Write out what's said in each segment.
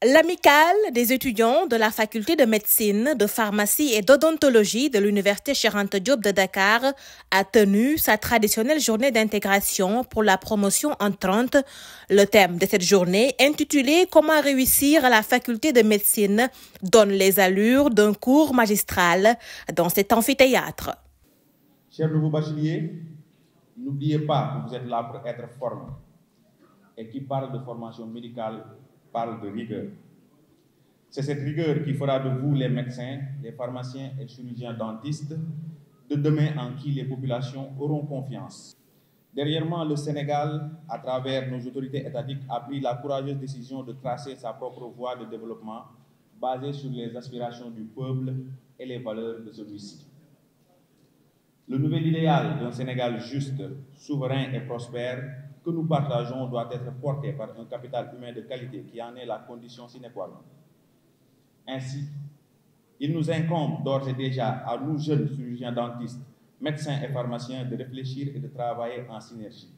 L'amicale des étudiants de la faculté de médecine, de pharmacie et d'odontologie de l'université Cheikh Anta Diop de Dakar a tenu sa traditionnelle journée d'intégration pour la promotion entrante. Le thème de cette journée, intitulé « Comment réussir à la faculté de médecine », donne les allures d'un cours magistral dans cet amphithéâtre. Chers nouveaux bacheliers, n'oubliez pas que vous êtes là pour être formés. Et qui parle de formation médicale parle de rigueur. C'est cette rigueur qui fera de vous les médecins, les pharmaciens et chirurgiens dentistes de demain en qui les populations auront confiance. Derrière moi, le Sénégal, à travers nos autorités étatiques, a pris la courageuse décision de tracer sa propre voie de développement basée sur les aspirations du peuple et les valeurs de celui-ci. Le nouvel idéal d'un Sénégal juste, souverain et prospère que nous partageons doit être porté par un capital humain de qualité qui en est la condition sine qua non. Ainsi, il nous incombe d'ores et déjà à nous jeunes chirurgiens dentistes, médecins et pharmaciens de réfléchir et de travailler en synergie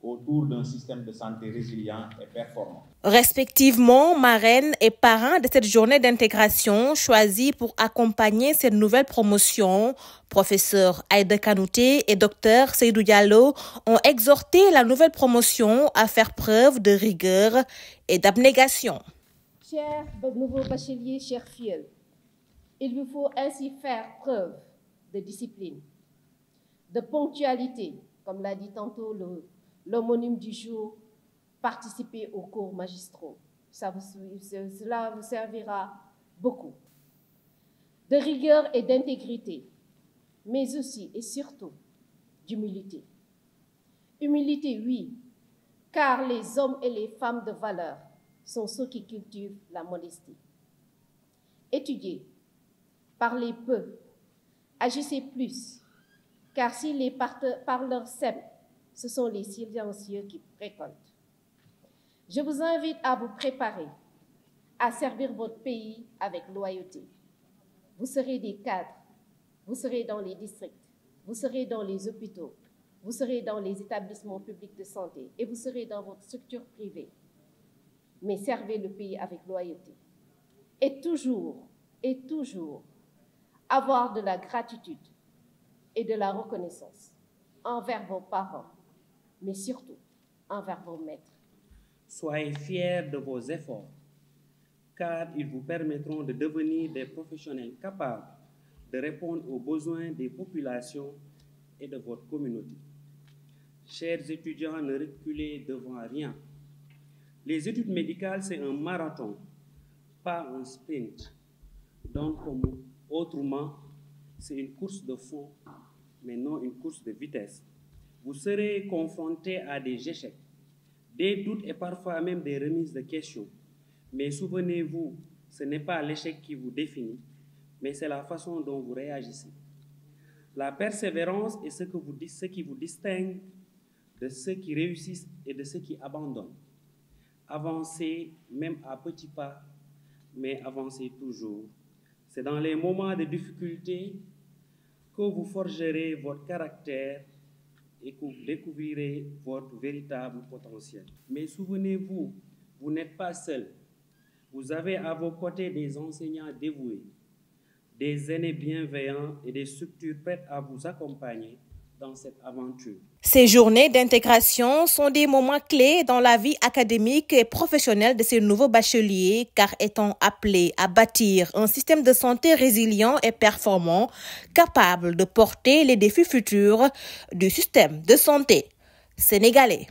autour d'un système de santé résilient et performant. Respectivement, marraines et parrains de cette journée d'intégration choisis pour accompagner cette nouvelle promotion, professeur Aïda Kanouté et docteur Seydou Diallo ont exhorté la nouvelle promotion à faire preuve de rigueur et d'abnégation. Chers nouveaux bacheliers, chers filleul, il vous faut ainsi faire preuve de discipline, de ponctualité, comme l'a dit tantôt l'homonyme du jour, participer aux cours magistraux. Cela vous servira beaucoup. De rigueur et d'intégrité, mais aussi et surtout d'humilité. Humilité, oui, car les hommes et les femmes de valeur sont ceux qui cultivent la modestie. Étudiez, parlez peu, agissez plus, car si les parleurs sèment, ce sont les silencieux qui récoltent. Je vous invite à vous préparer à servir votre pays avec loyauté. Vous serez des cadres, vous serez dans les districts, vous serez dans les hôpitaux, vous serez dans les établissements publics de santé et vous serez dans votre structure privée. Mais servez le pays avec loyauté. Et toujours avoir de la gratitude et de la reconnaissance envers vos parents, mais surtout envers vos maîtres. Soyez fiers de vos efforts, car ils vous permettront de devenir des professionnels capables de répondre aux besoins des populations et de votre communauté. Chers étudiants, ne reculez devant rien. Les études médicales, c'est un marathon, pas un sprint. Donc, autrement, c'est une course de fond, mais non une course de vitesse. Vous serez confrontés à des échecs, des doutes et parfois même des remises de questions. Mais souvenez-vous, ce n'est pas l'échec qui vous définit, mais c'est la façon dont vous réagissez. La persévérance est ce qui vous distingue de ceux qui réussissent et de ceux qui abandonnent. Avancez, même à petits pas, mais avancez toujours. C'est dans les moments de difficulté que vous forgerez votre caractère et que vous découvrirez votre véritable potentiel. Mais souvenez-vous, vous n'êtes pas seul. Vous avez à vos côtés des enseignants dévoués, des aînés bienveillants et des structures prêtes à vous accompagner dans cette aventure. Ces journées d'intégration sont des moments clés dans la vie académique et professionnelle de ces nouveaux bacheliers, car étant appelés à bâtir un système de santé résilient et performant, capable de porter les défis futurs du système de santé sénégalais.